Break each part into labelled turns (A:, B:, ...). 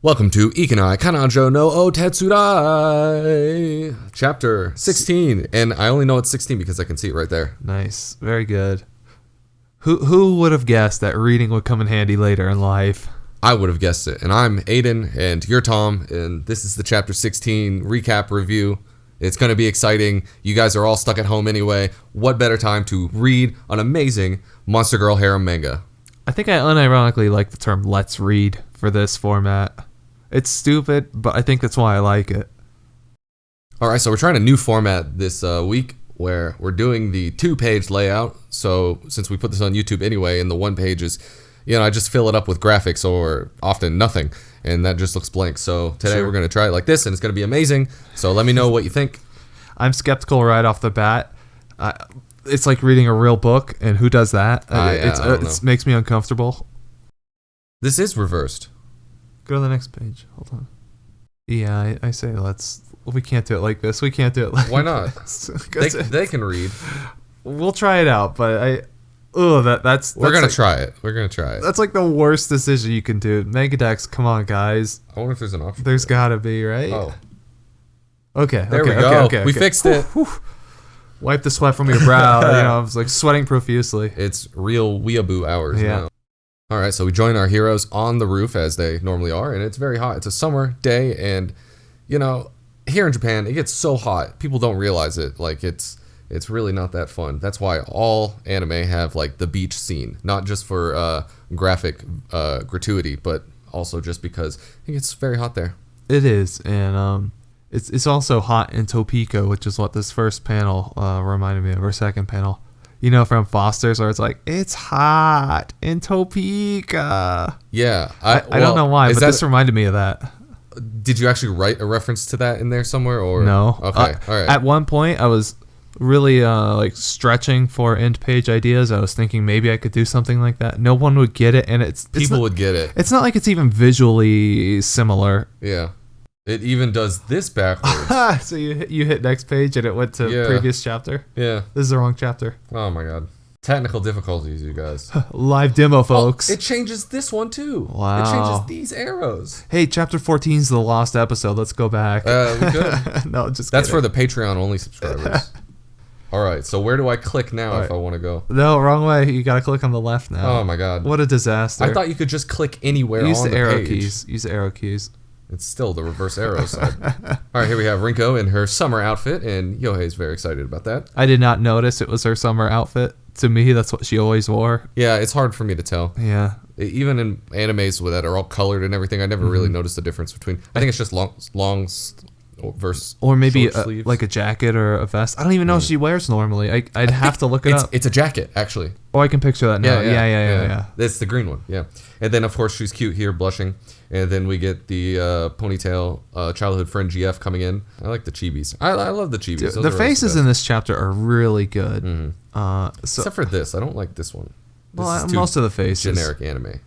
A: Welcome to Ikenai, Kanojo no Otetsudai, chapter 16, and I only know it's 16 because I can see it right there.
B: Nice, very good. Who would have guessed that reading would come in handy later in life?
A: I would have guessed it, and I'm Aiden, and you're Tom, and this is the chapter 16 recap review. It's going to be exciting. You guys are all stuck at home anyway. What better time to read an amazing Monster Girl harem manga?
B: I think I unironically like the term "let's read" for this format. It's stupid, but I think that's why I like it.
A: All right, so we're trying a new format this week where we're doing the 2-page layout. So since we put this on YouTube anyway, and the 1 page is, I just fill it up with graphics or often nothing, and that just looks blank. So today We're going to try it like this, and it's going to be amazing. So let me know what you think.
B: I'm skeptical right off the bat. It's like reading a real book, and who does that? It makes me uncomfortable.
A: This is reversed.
B: Go to the next page. Hold on. Yeah, I say we can't do it like this. We can't do it like
A: Why not? They can read.
B: We'll try it out, but that's
A: We're going to try it. We're going to try it.
B: That's like the worst decision you can do. Megadex, come on, guys.
A: I wonder if there's an option.
B: There's got to be, right?
A: Oh.
B: Okay.
A: There we go.
B: Okay.
A: We fixed it.
B: Wipe the sweat from your brow. I was like sweating profusely.
A: It's real weeaboo hours now. All right, so we join our heroes on the roof as they normally are, and it's very hot. It's a summer day, and here in Japan, it gets so hot. People don't realize it. Like it's really not that fun. That's why all anime have like the beach scene, not just for graphic gratuity, but also just because it gets very hot there.
B: It is, and it's also hot in Topeka, which is what this first panel reminded me of, or second panel. From Foster's, where it's like, it's hot in Topeka.
A: Yeah.
B: I don't know why, but this reminded me of that.
A: Did you actually write a reference to that in there somewhere? Or
B: no.
A: Okay, all right.
B: At one point, I was really stretching for end page ideas. I was thinking maybe I could do something like that. No one would get it, and people
A: would get it.
B: It's not like it's even visually similar.
A: Yeah. It even does this backwards.
B: So you hit next page and it went to previous chapter?
A: Yeah.
B: This is the wrong chapter.
A: Oh my god. Technical difficulties, you guys.
B: Live demo, folks.
A: It changes this one too.
B: Wow.
A: It changes these arrows.
B: Hey, chapter 14 is the lost episode. Let's go back.
A: We could.
B: No, just
A: That's
B: kidding.
A: for the Patreon only subscribers. All right, so where do I click now if I want to go?
B: No, wrong way. You got to click on the left now.
A: Oh my god.
B: What a disaster.
A: I thought you could just click anywhere on the page.
B: Use the arrow keys.
A: It's still the reverse arrow side. All right, here we have Rinko in her summer outfit, and Yohei's very excited about that.
B: I did not notice it was her summer outfit. To me, that's what she always wore.
A: Yeah, it's hard for me to tell.
B: Yeah.
A: Even in animes that are all colored and everything, I never really noticed the difference between. I think it's just long versus
B: or maybe
A: sleeves.
B: A jacket or a vest. I don't even know what she wears normally. I'd have to look it up.
A: It's a jacket, actually.
B: Oh, I can picture that now. Yeah.
A: It's the green one, yeah. And then, of course, she's cute here, blushing. And then we get the ponytail childhood friend GF coming in. I like the chibis. I love the chibis.
B: Dude, the faces in this chapter are really good.
A: Mm-hmm. Except for this. I don't like this one.
B: This is most of the faces.
A: Generic anime.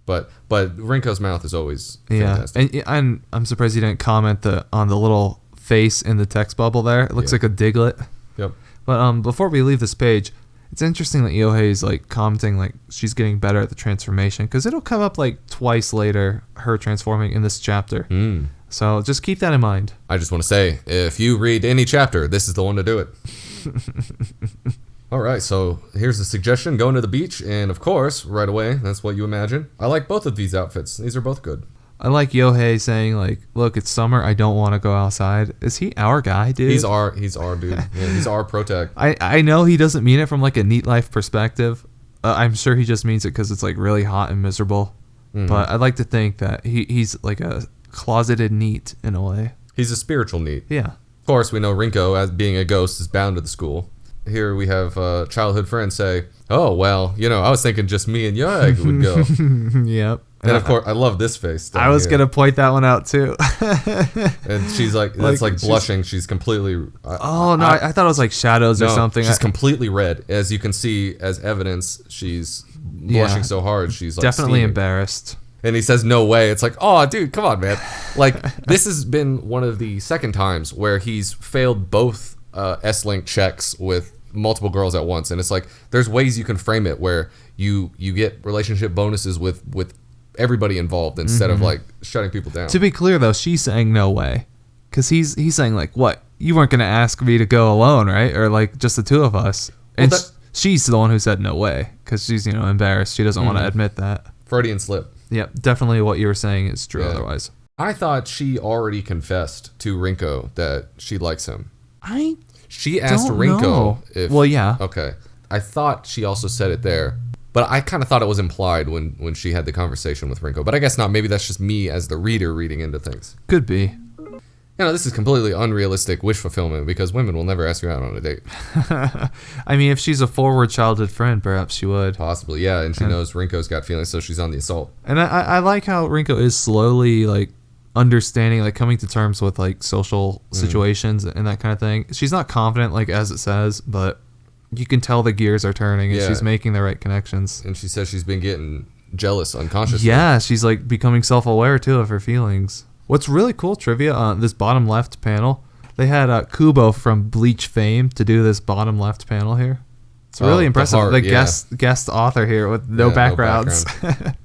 A: But Rinko's mouth is always fantastic.
B: And I'm surprised you didn't comment on the little face in the text bubble there. It looks like a Diglett.
A: Yep.
B: But before we leave this page, it's interesting that Yohei is commenting she's getting better at the transformation, because it'll come up twice later, her transforming in this chapter. So just keep that in mind.
A: I just want to say, if you read any chapter, this is the one to do it. All right, so here's the suggestion. Going to the beach, and of course, right away, that's what you imagine. I like both of these outfits. These are both good.
B: I like Yohei saying, look, it's summer. I don't want to go outside. Is he our guy, dude?
A: He's our dude. Yeah, he's our protag.
B: I know he doesn't mean it from a neat life perspective. I'm sure he just means it because it's really hot and miserable. Mm-hmm. But I'd like to think that he's a closeted neat in a way.
A: He's a spiritual neat.
B: Yeah.
A: Of course, we know Rinko, as being a ghost, is bound to the school. Here we have childhood friends say, oh, well, I was thinking just me and Yohei would go.
B: Yep.
A: And of course, I love this face.
B: I was going to point that one out too.
A: And she's that's blushing. She's completely...
B: I thought it was shadows or something.
A: She's completely red. As you can see, as evidence, she's blushing so hard. She's
B: definitely
A: steaming.
B: Embarrassed.
A: And he says, no way. It's oh, dude, come on, man. This has been one of the second times where he's failed both S-Link checks with multiple girls at once. And it's there's ways you can frame it where you get relationship bonuses with everybody involved instead of like shutting people down.
B: To be clear though, she's saying no way, because he's saying like, what, you weren't gonna ask me to go alone, right? Or like just the two of us. And she's the one who said no way, because she's embarrassed. She doesn't want to admit that.
A: Freudian slip.
B: Yep, definitely what you were saying is true. Otherwise,
A: I thought she already confessed to Rinko that she likes him. She asked Rinko if...
B: Well, yeah.
A: Okay. I thought she also said it there, but I kind of thought it was implied when she had the conversation with Rinko. But I guess not. Maybe that's just me as the reader reading into things.
B: Could be.
A: This is completely unrealistic wish fulfillment because women will never ask you out on a date.
B: I mean, if she's a forward childhood friend, perhaps she would.
A: Possibly, yeah. And she knows Rinko's got feelings, so she's on the assault.
B: And I like how Rinko is slowly, like, understanding, like, coming to terms with, like, social situations and that kind of thing. She's not confident, like, as it says, but you can tell the gears are turning and she's making the right connections.
A: And she says she's been getting jealous unconsciously.
B: Yeah, she's, like, becoming self-aware, too, of her feelings. What's really cool trivia on this bottom left panel, they had Kubo from Bleach fame to do this bottom left panel here. It's really impressive. The guest author here with no backgrounds.
A: No background.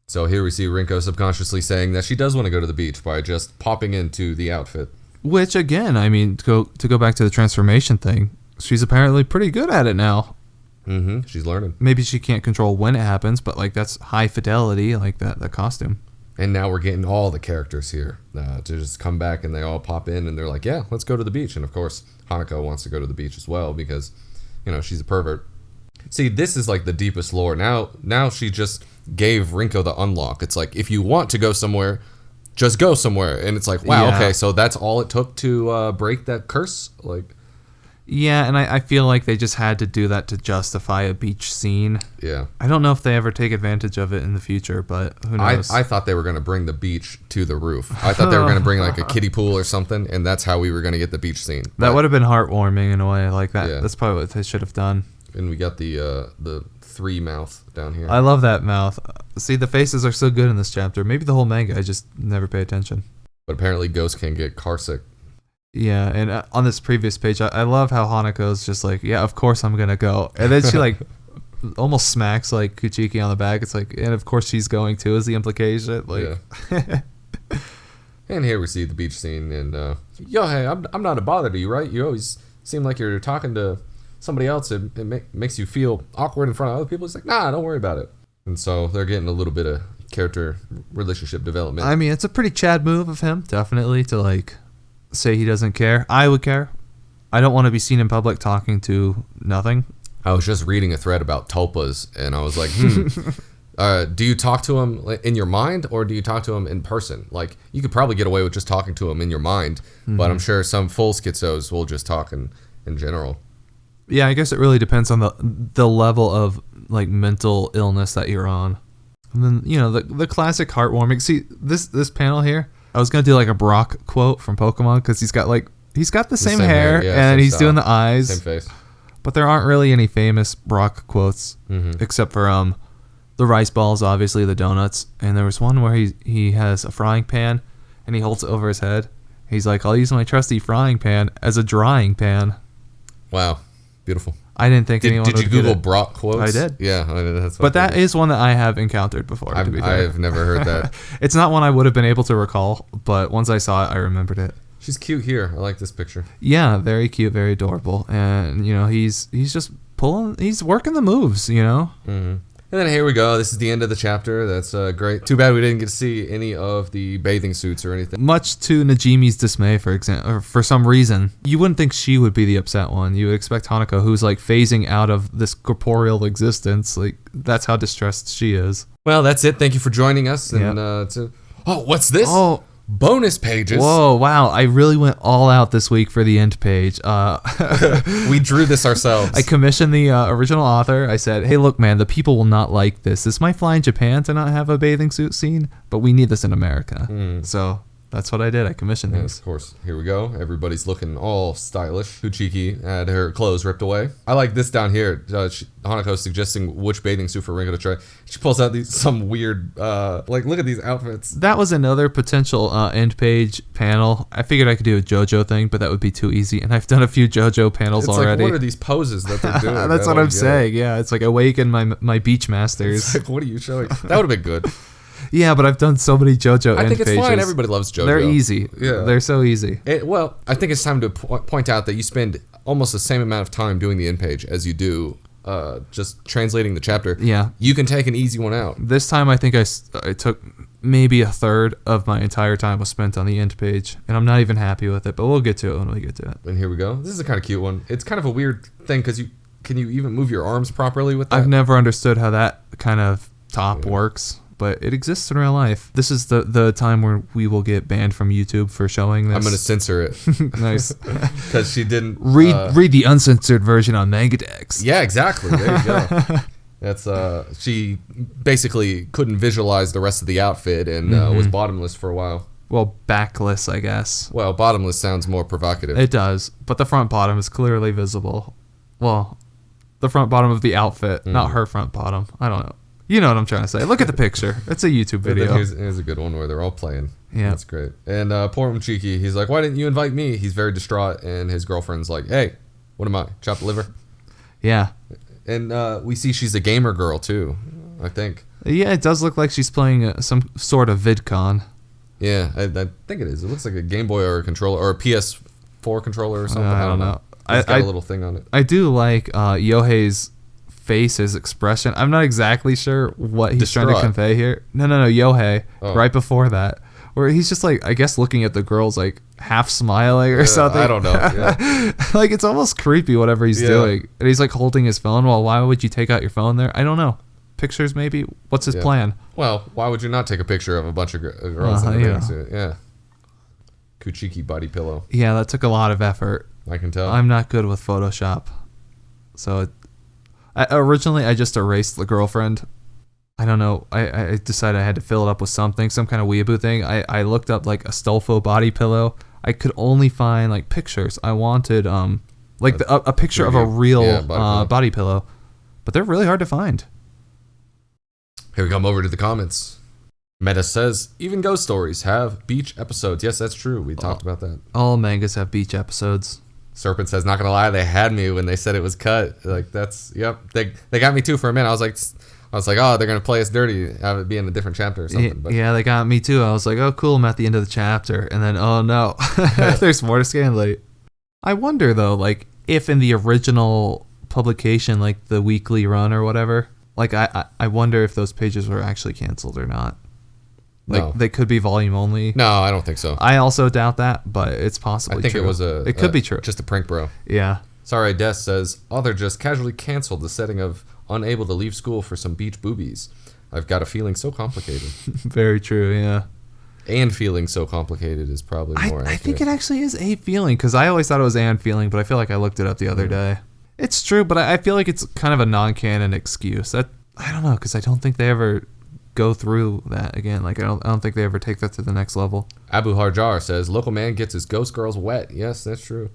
A: So here we see Rinko subconsciously saying that she does want to go to the beach by just popping into the outfit.
B: Which again, I mean, to go back to the transformation thing, she's apparently pretty good at it now.
A: Mm-hmm. She's learning.
B: Maybe she can't control when it happens, but like that's high fidelity, like the costume.
A: And now we're getting all the characters here to just come back, and they all pop in, and they're like, yeah, let's go to the beach. And, of course, Hanako wants to go to the beach as well because, she's a pervert. See, this is, like, the deepest lore. Now she just gave Rinko the unlock. It's like, if you want to go somewhere, just go somewhere. And it's like, wow, okay, so that's all it took to break that curse? Like...
B: Yeah, and I feel like they just had to do that to justify a beach scene.
A: Yeah.
B: I don't know if they ever take advantage of it in the future, but who knows?
A: I thought they were going to bring the beach to the roof. I thought they were going to bring like a kiddie pool or something, and that's how we were going to get the beach scene.
B: That would have been heartwarming in a way like that. Yeah. That's probably what they should have done.
A: And we got the three mouth down here.
B: I love that mouth. See, the faces are so good in this chapter. Maybe the whole manga, I just never pay attention.
A: But apparently ghosts can get carsick.
B: Yeah, and on this previous page, I love how Hanako's just like, yeah, of course I'm gonna go, and then she like almost smacks like Kuchiki on the back. It's like, and of course she's going too, is the implication. Like,
A: yeah. And here we see the beach scene, and hey, I'm not a bother to you, right? You always seem like you're talking to somebody else. It makes you feel awkward in front of other people. It's like, nah, don't worry about it. And so they're getting a little bit of character relationship development.
B: I mean, it's a pretty Chad move of him, definitely, to like say he doesn't care. I would care. I don't want to be seen in public talking to nothing.
A: I was just reading a thread about tulpas, and I was like, do you talk to him in your mind, or do you talk to him in person? Like, you could probably get away with just talking to him in your mind, but I'm sure some full schizos will just talk in general.
B: Yeah, I guess it really depends on the level of like mental illness that you're on. And then, the classic heartwarming. See, this panel here, I was going to do like a Brock quote from Pokemon, because he's got the same hair, and he's doing the eyes.
A: Same face.
B: But there aren't really any famous Brock quotes, except for the rice balls, obviously, the donuts. And there was one where he has a frying pan, and he holds it over his head. He's like, I'll use my trusty frying pan as a drying pan.
A: Wow. Beautiful.
B: I didn't think anyone would
A: Did you Google
B: get it.
A: Brock quotes?
B: I did.
A: Yeah.
B: But that is one that I have encountered before, to be fair.
A: I've never heard that.
B: It's not one I would have been able to recall, but once I saw it, I remembered it.
A: She's cute here. I like this picture.
B: Yeah, very cute, very adorable. And, he's just he's working the moves,
A: Mm-hmm. And then here we go. This is the end of the chapter. That's great. Too bad we didn't get to see any of the bathing suits or anything.
B: Much to Najimi's dismay, for some reason. You wouldn't think she would be the upset one. You would expect Hanako, who's like phasing out of this corporeal existence. Like, that's how distressed she is.
A: Well, that's it. Thank you for joining us. And what's this?
B: Oh,
A: bonus pages.
B: Whoa, wow. I really went all out this week for the end page.
A: We drew this ourselves.
B: I commissioned the original author. I said, hey, look, man, the people will not like this. This might fly in Japan to not have a bathing suit scene, but we need this in America. So that's what I did. I commissioned this.
A: Of course. Here we go. Everybody's looking all stylish. Kuchiki had her clothes ripped away. I like this down here. Hanako suggesting which bathing suit for Rinko to try. She pulls out some weird, look at these outfits.
B: That was another potential end page panel. I figured I could do a JoJo thing, but that would be too easy. And I've done a few JoJo panels already.
A: Like, what are these poses that they're doing?
B: That's what I'm saying. Yeah, it's like awaken my beach masters.
A: It's like, what are you showing? That would have been good.
B: Yeah, but I've done so many JoJo
A: I
B: end
A: think it's
B: pages.
A: fine. Everybody loves JoJo.
B: They're easy.
A: Yeah.
B: They're so easy.
A: Well, I think it's time to point out that you spend almost the same amount of time doing the end page as you do just translating the chapter.
B: Yeah.
A: You can take an easy one out.
B: This time I think I took maybe a third of my entire time was spent on the end page, and I'm not even happy with it, but we'll get to it when we get to it.
A: And here we go. This is a kind of cute one. It's kind of a weird thing because can you even move your arms properly with that?
B: I've never understood how that kind of top works, but it exists in real life. This is the time where we will get banned from YouTube for showing this.
A: I'm going to censor it.
B: Nice.
A: Because she didn't...
B: Read the uncensored version on Mangadex.
A: Yeah, exactly. There you go. That's she basically couldn't visualize the rest of the outfit and was bottomless for a while.
B: Well, backless, I guess.
A: Well, bottomless sounds more provocative.
B: It does, but the front bottom is clearly visible. Well, the front bottom of the outfit, not her front bottom. I don't know. You know what I'm trying to say. Look at the picture. It's a YouTube video.
A: Here's a good one where they're all playing.
B: Yeah.
A: That's great. And poor Cheeky, he's like, why didn't you invite me? He's very distraught, and his girlfriend's like, hey, what am I, chopped liver?
B: Yeah.
A: And we see she's a gamer girl, too, I think.
B: Yeah, it does look like she's playing some sort of VidCon.
A: Yeah, I think it is. It looks like a Game Boy or a controller, or a PS4 controller or something.
B: I don't know.
A: It's got a little thing on it.
B: I do like Yohei's face, his expression. I'm not exactly sure what he's trying to convey here. No, Yohei, right before that. Where he's just like, I guess looking at the girls like half smiling or something.
A: I don't know. Yeah.
B: Like it's almost creepy whatever he's doing. And he's like holding his phone. Well, why would you take out your phone there? I don't know. Pictures maybe? What's his plan?
A: Well, why would you not take a picture of a bunch of girls in the bathing suit? Yeah. Kuchiki body pillow.
B: Yeah, that took a lot of effort.
A: I can tell.
B: I'm not good with Photoshop. So originally I just erased the girlfriend. I don't know. I decided I had to fill it up with something, some kind of weeaboo thing. I looked up like a Stolfo body pillow. I could only find like pictures. I wanted a picture of a real body pillow, but they're really hard to find.
A: Here we come over to the comments. Meta says, even ghost stories have beach episodes. Yes, that's true. We talked about that.
B: All mangas have beach episodes.
A: Serpent says, not gonna lie, they had me when they said it was cut. Like that's They got me too for a minute. I was like, oh, they're gonna play us dirty, have it be in a different chapter or something. But
B: yeah, they got me too. I was like, oh, cool, I'm at the end of the chapter, and then oh no, there's more to Scanlate. I wonder though, like if in the original publication, like the weekly run or whatever, like I wonder if those pages were actually canceled or not. Like they could be volume only.
A: No, I don't think so.
B: I also doubt that, but it's possibly true.
A: I think
B: it could be true.
A: Just a prank, bro.
B: Yeah.
A: Sorry, Des says, author just casually canceled the setting of unable to leave school for some beach boobies. I've got a feeling so complicated.
B: Very true, yeah.
A: And feeling so complicated is probably more accurate.
B: I think it actually is a feeling, because I always thought it was and feeling, but I feel like I looked it up the other day. It's true, but I feel like it's kind of a non-canon excuse. I don't know, because I don't think they ever go through that again. Like I don't think they ever take that to the next level.
A: Abu Harjar says, local man gets his ghost girls wet. Yes, that's true.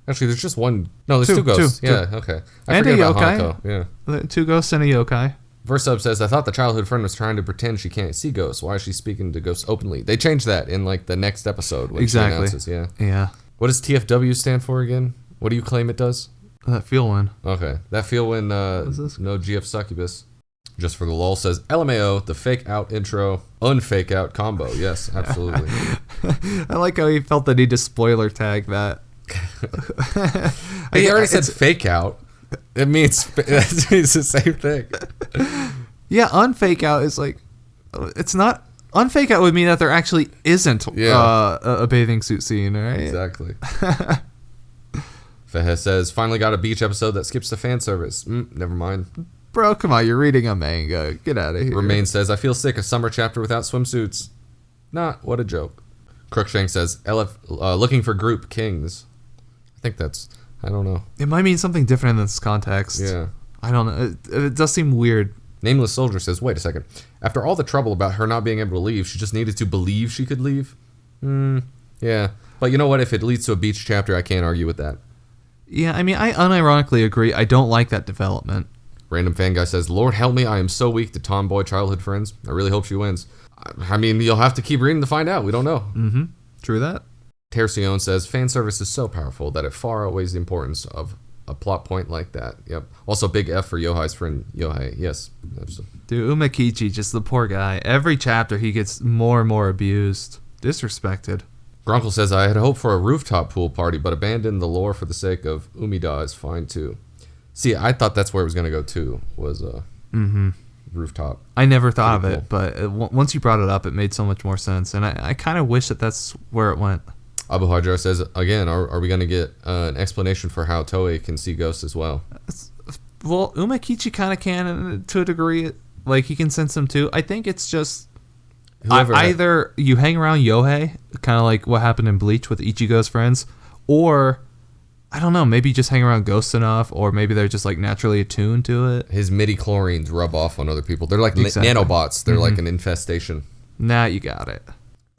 A: Actually, there's just one. No, there's two ghosts. Yeah, okay.
B: And a yokai.
A: Hanako. Yeah.
B: 2 ghosts and a yokai.
A: Versub says, I thought the childhood friend was trying to pretend she can't see ghosts. Why is she speaking to ghosts openly? They changed that in like the next episode when she announces. Yeah.
B: Yeah.
A: What does TFW stand for again? What do you claim it does?
B: That feel one.
A: Okay. That feel when no GF succubus. Just for the lol says, LMAO, the fake out intro, unfake out combo. Yes, absolutely.
B: I like how he felt the need to spoiler tag that.
A: He already said fake out. It means it's the same thing.
B: Yeah, unfake out is like, it's not. Unfake out would mean that there actually isn't a bathing suit scene, right?
A: Exactly. Fehe says, finally got a beach episode that skips the fan service. Never mind.
B: Bro, come on, you're reading a manga. Get out of here.
A: Remain says, I feel sick, a summer chapter without swimsuits. Not, what a joke. Crookshank says, LF, looking for group kings. I think that's, I don't know.
B: It might mean something different in this context.
A: Yeah.
B: I don't know. It does seem weird.
A: Nameless Soldier says, wait a second. After all the trouble about her not being able to leave, she just needed to believe she could leave? Yeah. But you know what? If it leads to a beach chapter, I can't argue with that.
B: Yeah, I mean, I unironically agree. I don't like that development.
A: Random fan guy says, Lord help me, I am so weak to tomboy childhood friends. I really hope she wins. I mean, you'll have to keep reading to find out. We don't know.
B: True that.
A: Tercione says, fan service is so powerful that it far outweighs the importance of a plot point like that. Yep. Also, big F for Yohai's friend Yohei. Yes.
B: Dude, Umakichi, just the poor guy. Every chapter he gets more and more abused, disrespected.
A: Grunkle says, I had hoped for a rooftop pool party, but abandoned the lore for the sake of Umida is fine too. See, I thought that's where it was going to go too, was rooftop.
B: I never thought of it, but once you brought it up, it made so much more sense. And I kind of wish that that's where it went.
A: Abu Hajar says, again, are we going to get an explanation for how Toei can see ghosts as well?
B: Well, Umakichi kind of can to a degree. Like, he can sense them too. I think it's just either you hang around Yohei, kind of like what happened in Bleach with Ichigo's friends, or, I don't know, maybe just hang around ghosts enough, or maybe they're just like naturally attuned to it.
A: His midi-chlorines rub off on other people. They're like nanobots. They're like an infestation.
B: Nah, you got it.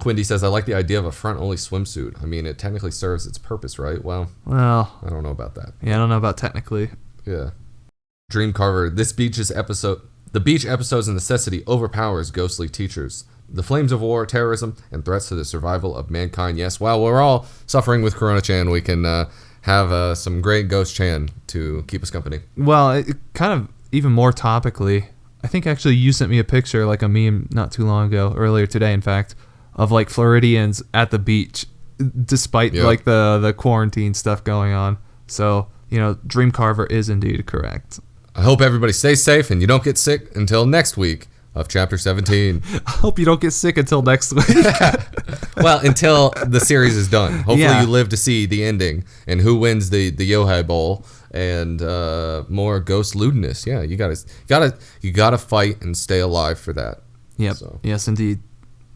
A: Quindy says, I like the idea of a front-only swimsuit. I mean, it technically serves its purpose, right? Well, I don't know about that.
B: Yeah, I don't know about technically.
A: Yeah. Dream Carver, the beach episode's necessity overpowers ghostly teachers. The flames of war, terrorism, and threats to the survival of mankind. Yes, while we're all suffering with Corona-chan, we can have some great Ghost-chan to keep us company.
B: Well, it kind of even more topically, I think actually you sent me a picture, like a meme not too long ago, earlier today in fact, of like Floridians at the beach despite like the quarantine stuff going on. So, Dream Carver is indeed correct.
A: I hope everybody stays safe and you don't get sick until next week of Chapter 17.
B: I hope you don't get sick until next week.
A: Well, until the series is done. Hopefully you live to see the ending and who wins the Yohei Bowl and more ghost lewdness. Yeah, you gotta fight and stay alive for that.
B: Yep. So. Yes, indeed.